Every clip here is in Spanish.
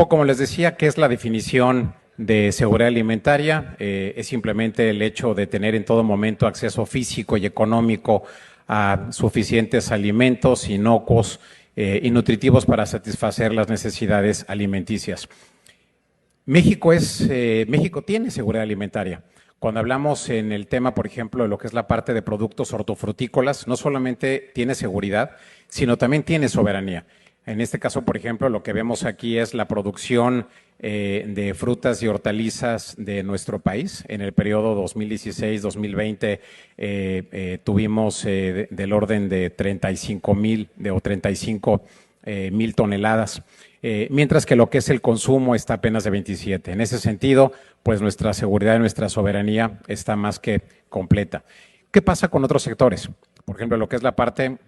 poco como les decía, ¿qué es la definición de seguridad alimentaria? Es simplemente el hecho de tener en todo momento acceso físico y económico a suficientes alimentos inocuos y nutritivos para satisfacer las necesidades alimenticias. México tiene seguridad alimentaria. Cuando hablamos en el tema, por ejemplo, de lo que es la parte de productos hortofrutícolas, no solamente tiene seguridad, sino también tiene soberanía. En este caso, por ejemplo, lo que vemos aquí es la producción de frutas y hortalizas de nuestro país. En el periodo 2016-2020 tuvimos del orden de 35,000 toneladas. Mientras que lo que es el consumo está apenas de 27. En ese sentido, pues nuestra seguridad y nuestra soberanía está más que completa. ¿Qué pasa con otros sectores? Por ejemplo, lo que es la parte,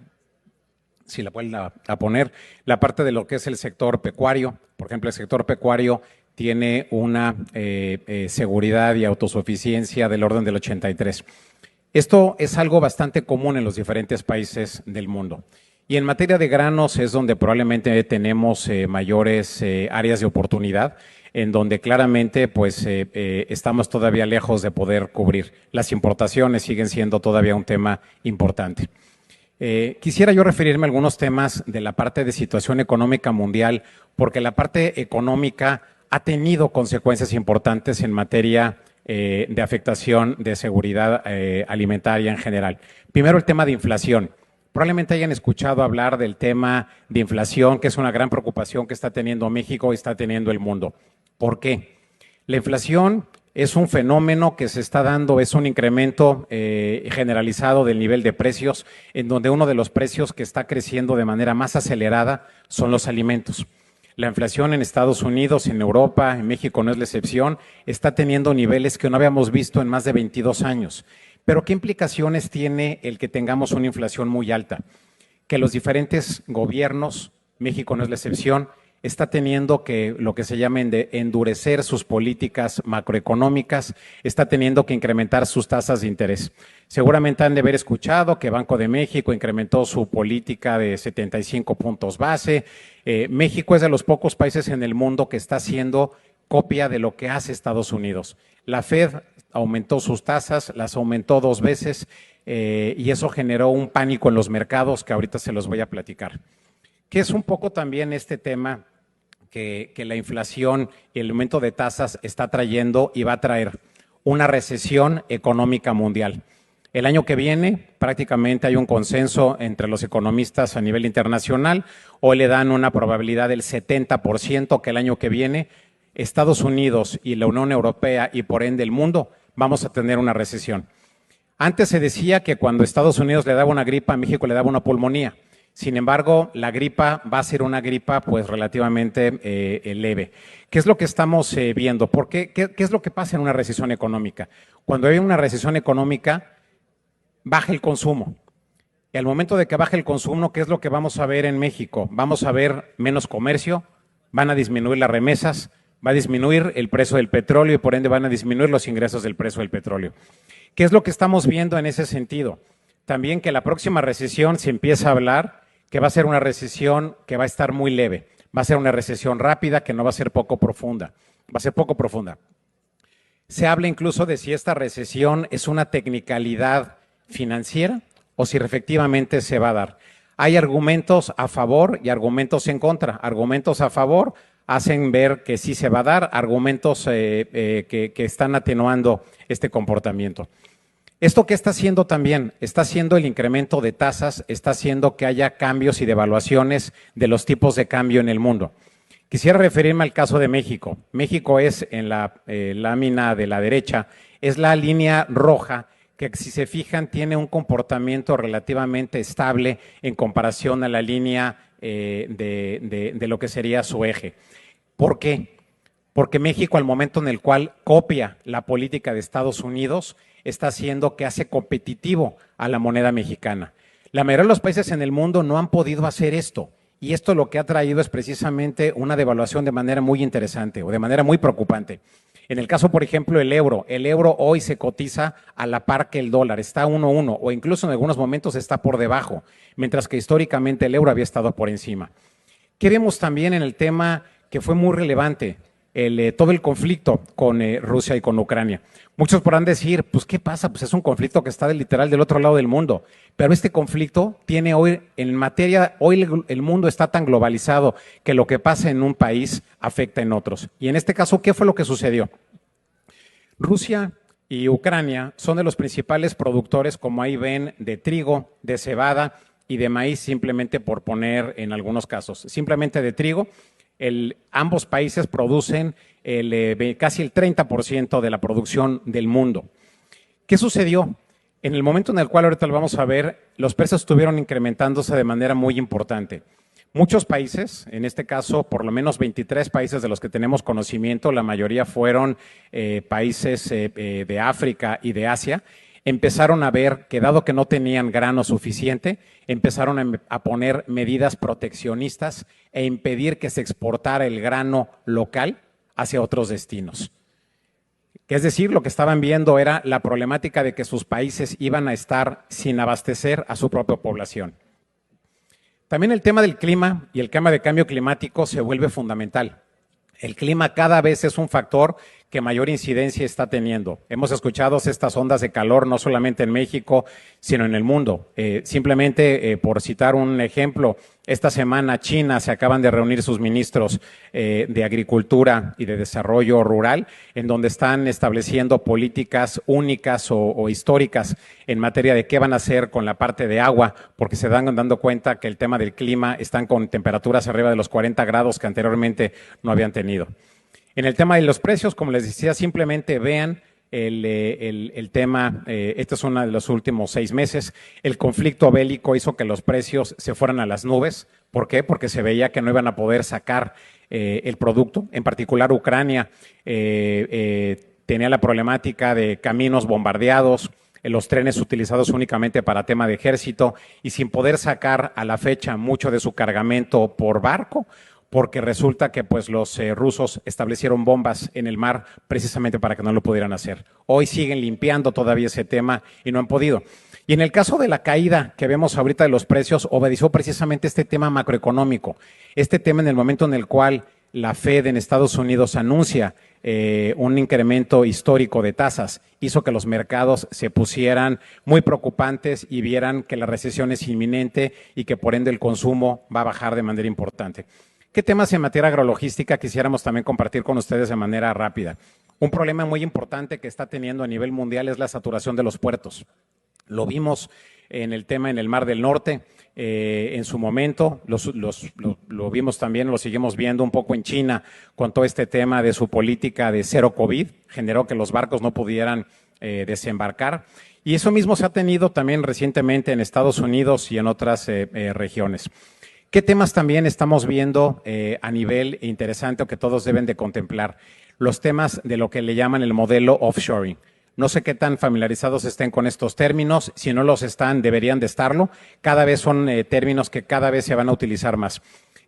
si la vuelven a poner, la parte de lo que es el sector pecuario. Por ejemplo, el sector pecuario tiene una seguridad y autosuficiencia del orden del 83. Esto es algo bastante común en los diferentes países del mundo. Y en materia de granos es donde probablemente tenemos mayores áreas de oportunidad, en donde claramente pues estamos todavía lejos de poder cubrir. Las importaciones siguen siendo todavía un tema importante. Quisiera yo referirme a algunos temas de la parte de situación económica mundial, porque la parte económica ha tenido consecuencias importantes en materia de afectación de seguridad alimentaria en general. Primero, el tema de inflación. Probablemente hayan escuchado hablar del tema de inflación, que es una gran preocupación que está teniendo México y está teniendo el mundo. ¿Por qué? La inflación es un fenómeno que se está dando, es un incremento generalizado del nivel de precios, en donde uno de los precios que está creciendo de manera más acelerada son los alimentos. La inflación en Estados Unidos, en Europa, en México no es la excepción, está teniendo niveles que no habíamos visto en más de 22 años. Pero ¿qué implicaciones tiene el que tengamos una inflación muy alta? Que los diferentes gobiernos, México no es la excepción, está teniendo que lo que se llama endurecer sus políticas macroeconómicas, está teniendo que incrementar sus tasas de interés. Seguramente han de haber escuchado que Banco de México incrementó su política de 75 puntos base. México es de los pocos países en el mundo que está haciendo copia de lo que hace Estados Unidos. La Fed aumentó sus tasas, las aumentó 2 veces y eso generó un pánico en los mercados que ahorita se los voy a platicar. Que es un poco también este tema que la inflación y el aumento de tasas está trayendo y va a traer una recesión económica mundial. El año que viene prácticamente hay un consenso entre los economistas a nivel internacional. Hoy le dan una probabilidad del 70% que el año que viene Estados Unidos y la Unión Europea y por ende el mundo vamos a tener una recesión. Antes se decía que cuando Estados Unidos le daba una gripa, a México le daba una pulmonía. Sin embargo, la gripa va a ser una gripa pues relativamente leve. ¿Qué es lo que estamos viendo? ¿Qué es lo que pasa en una recesión económica? Cuando hay una recesión económica, baja el consumo. Y al momento de que baje el consumo, ¿qué es lo que vamos a ver en México? Vamos a ver menos comercio, van a disminuir las remesas, va a disminuir el precio del petróleo y por ende van a disminuir los ingresos del precio del petróleo. ¿Qué es lo que estamos viendo en ese sentido? También que la próxima recesión se empieza a hablar que va a ser una recesión que va a estar muy leve, va a ser una recesión rápida que no va a ser poco profunda, va a ser poco profunda. Se habla incluso de si esta recesión es una tecnicalidad financiera o si efectivamente se va a dar. Hay argumentos a favor y argumentos en contra. Argumentos a favor hacen ver que sí se va a dar, argumentos que están atenuando este comportamiento. ¿Esto qué está haciendo también? Está haciendo el incremento de tasas, está haciendo que haya cambios y devaluaciones de los tipos de cambio en el mundo. Quisiera referirme al caso de México. México es, en la lámina de la derecha, es la línea roja que si se fijan tiene un comportamiento relativamente estable en comparación a la línea de lo que sería su eje. ¿Por qué? Porque México, al momento en el cual copia la política de Estados Unidos, está haciendo que hace competitivo a la moneda mexicana. La mayoría de los países en el mundo no han podido hacer esto y esto lo que ha traído es precisamente una devaluación de manera muy interesante o de manera muy preocupante. En el caso, por ejemplo, el euro hoy se cotiza a la par que el dólar, está a 1.1 o incluso en algunos momentos está por debajo, mientras que históricamente el euro había estado por encima. ¿Qué vemos también en el tema que fue muy relevante, todo el conflicto con Rusia y con Ucrania. Muchos podrán decir, pues, ¿qué pasa? Pues es un conflicto que está literal del otro lado del mundo. Pero este conflicto tiene hoy, en materia, hoy el mundo está tan globalizado que lo que pasa en un país afecta en otros. Y en este caso, ¿qué fue lo que sucedió? Rusia y Ucrania son de los principales productores, como ahí ven, de trigo, de cebada y de maíz, simplemente por poner en algunos casos. Simplemente de trigo. Ambos países producen casi el 30% de la producción del mundo. ¿Qué sucedió? En el momento en el cual ahorita lo vamos a ver, los precios estuvieron incrementándose de manera muy importante. Muchos países, en este caso por lo menos 23 países de los que tenemos conocimiento, la mayoría fueron países de África y de Asia, empezaron a ver que dado que no tenían grano suficiente, empezaron a poner medidas proteccionistas e impedir que se exportara el grano local hacia otros destinos. Es decir, lo que estaban viendo era la problemática de que sus países iban a estar sin abastecer a su propia población. También el tema del clima y el tema de cambio climático se vuelve fundamental. El clima cada vez es un factor que mayor incidencia está teniendo. Hemos escuchado estas ondas de calor no solamente en México, sino en el mundo. Simplemente, por citar un ejemplo, esta semana China se acaban de reunir sus ministros de Agricultura y de Desarrollo Rural, en donde están estableciendo políticas únicas o históricas en materia de qué van a hacer con la parte de agua, porque se dan dando cuenta que el tema del clima están con temperaturas arriba de los 40 grados que anteriormente no habían tenido. En el tema de los precios, como les decía, simplemente vean el tema, este es uno de los últimos 6 meses, el conflicto bélico hizo que los precios se fueran a las nubes. ¿Por qué? Porque se veía que no iban a poder sacar el producto. En particular, Ucrania tenía la problemática de caminos bombardeados, los trenes utilizados únicamente para tema de ejército y sin poder sacar a la fecha mucho de su cargamento por barco, porque resulta que pues los rusos establecieron bombas en el mar precisamente para que no lo pudieran hacer. Hoy siguen limpiando todavía ese tema y no han podido. Y en el caso de la caída que vemos ahorita de los precios, obedeció precisamente este tema macroeconómico, este tema en el momento en el cual la Fed en Estados Unidos anuncia un incremento histórico de tasas, hizo que los mercados se pusieran muy preocupantes y vieran que la recesión es inminente y que por ende el consumo va a bajar de manera importante. ¿Qué temas en materia agrologística quisiéramos también compartir con ustedes de manera rápida? Un problema muy importante que está teniendo a nivel mundial es la saturación de los puertos. Lo vimos en el tema en el Mar del Norte en su momento, lo vimos también, lo seguimos viendo un poco en China con todo este tema de su política de cero COVID, generó que los barcos no pudieran desembarcar. Y eso mismo se ha tenido también recientemente en Estados Unidos y en otras regiones. ¿Qué temas también estamos viendo a nivel interesante o que todos deben de contemplar? Los temas de lo que le llaman el modelo offshoring. No sé qué tan familiarizados estén con estos términos. Si no los están, deberían de estarlo. Cada vez son términos que cada vez se van a utilizar más.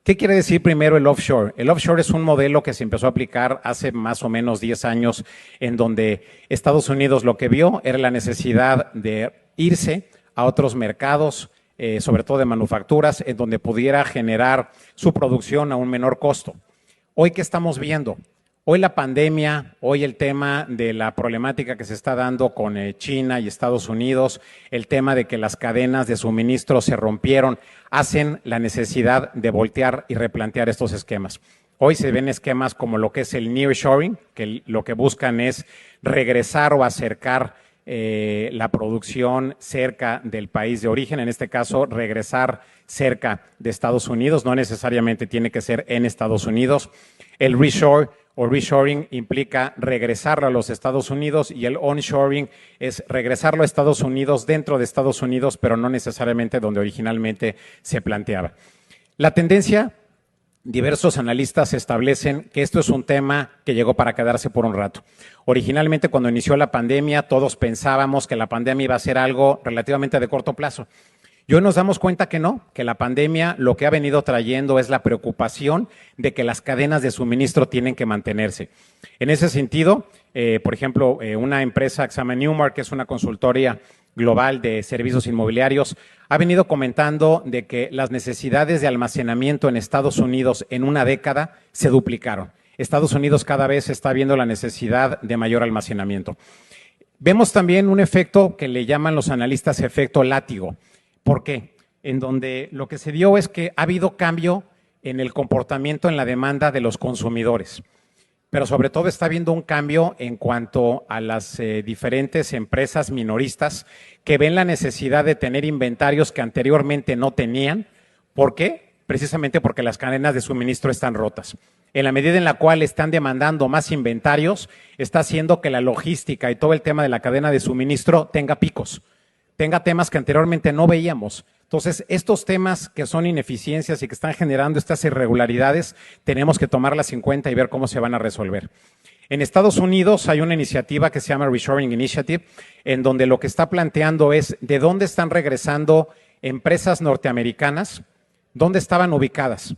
¿Qué quiere decir primero el offshore? El offshore es un modelo que se empezó a aplicar hace más o menos 10 años, en donde Estados Unidos lo que vio era la necesidad de irse a otros mercados, sobre todo de manufacturas, en donde pudiera generar su producción a un menor costo. Hoy, ¿qué estamos viendo? Hoy la pandemia, hoy el tema de la problemática que se está dando con China y Estados Unidos, el tema de que las cadenas de suministro se rompieron, hacen la necesidad de voltear y replantear estos esquemas. Hoy se ven esquemas como lo que es el nearshoring, que lo que buscan es regresar o acercar la producción cerca del país de origen, en este caso regresar cerca de Estados Unidos, no necesariamente tiene que ser en Estados Unidos. El reshore o reshoring implica regresarlo a los Estados Unidos y el onshoring es regresarlo a Estados Unidos dentro de Estados Unidos, pero no necesariamente donde originalmente se planteaba. La tendencia, diversos analistas establecen que esto es un tema que llegó para quedarse por un rato. Originalmente, cuando inició la pandemia, todos pensábamos que la pandemia iba a ser algo relativamente de corto plazo. Y hoy nos damos cuenta que no, que la pandemia lo que ha venido trayendo es la preocupación de que las cadenas de suministro tienen que mantenerse. En ese sentido, por ejemplo, una empresa que se llama Newmark, que es una consultoría global de servicios inmobiliarios, ha venido comentando de que las necesidades de almacenamiento en Estados Unidos en una década se duplicaron. Estados Unidos cada vez está viendo la necesidad de mayor almacenamiento. Vemos también un efecto que le llaman los analistas efecto látigo. ¿Por qué? En donde lo que se dio es que ha habido cambio en el comportamiento, en la demanda de los consumidores. Pero sobre todo está habiendo un cambio en cuanto a las diferentes empresas minoristas que ven la necesidad de tener inventarios que anteriormente no tenían. ¿Por qué? Precisamente porque las cadenas de suministro están rotas. En la medida en la cual están demandando más inventarios, está haciendo que la logística y todo el tema de la cadena de suministro tenga picos, tenga temas que anteriormente no veíamos. Entonces, estos temas que son ineficiencias y que están generando estas irregularidades, tenemos que tomarlas en cuenta y ver cómo se van a resolver. En Estados Unidos hay una iniciativa que se llama Reshoring Initiative, en donde lo que está planteando es de dónde están regresando empresas norteamericanas, dónde estaban ubicadas.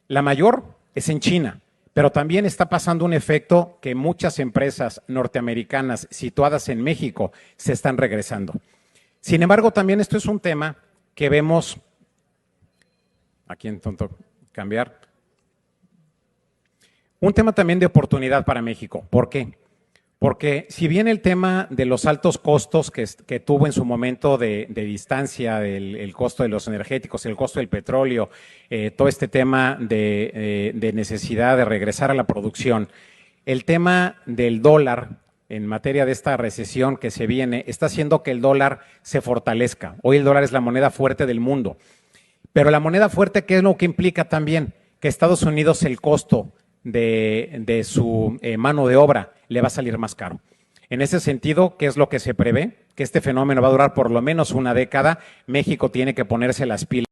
La mayor es en China, pero también está pasando un efecto que muchas empresas norteamericanas situadas en México se están regresando. Sin embargo, también esto es un tema que vemos, aquí intento cambiar, un tema también de oportunidad para México. ¿Por qué? Porque si bien el tema de los altos costos que tuvo en su momento de distancia, el costo de los energéticos, el costo del petróleo, todo este tema de necesidad de regresar a la producción, el tema del dólar en materia de esta recesión que se viene está haciendo que el dólar se fortalezca. Hoy el dólar es la moneda fuerte del mundo. Pero la moneda fuerte, ¿qué es lo que implica también? Que Estados Unidos el costo de su mano de obra le va a salir más caro. En ese sentido, ¿qué es lo que se prevé? Que este fenómeno va a durar por lo menos una década. México tiene que ponerse las pilas.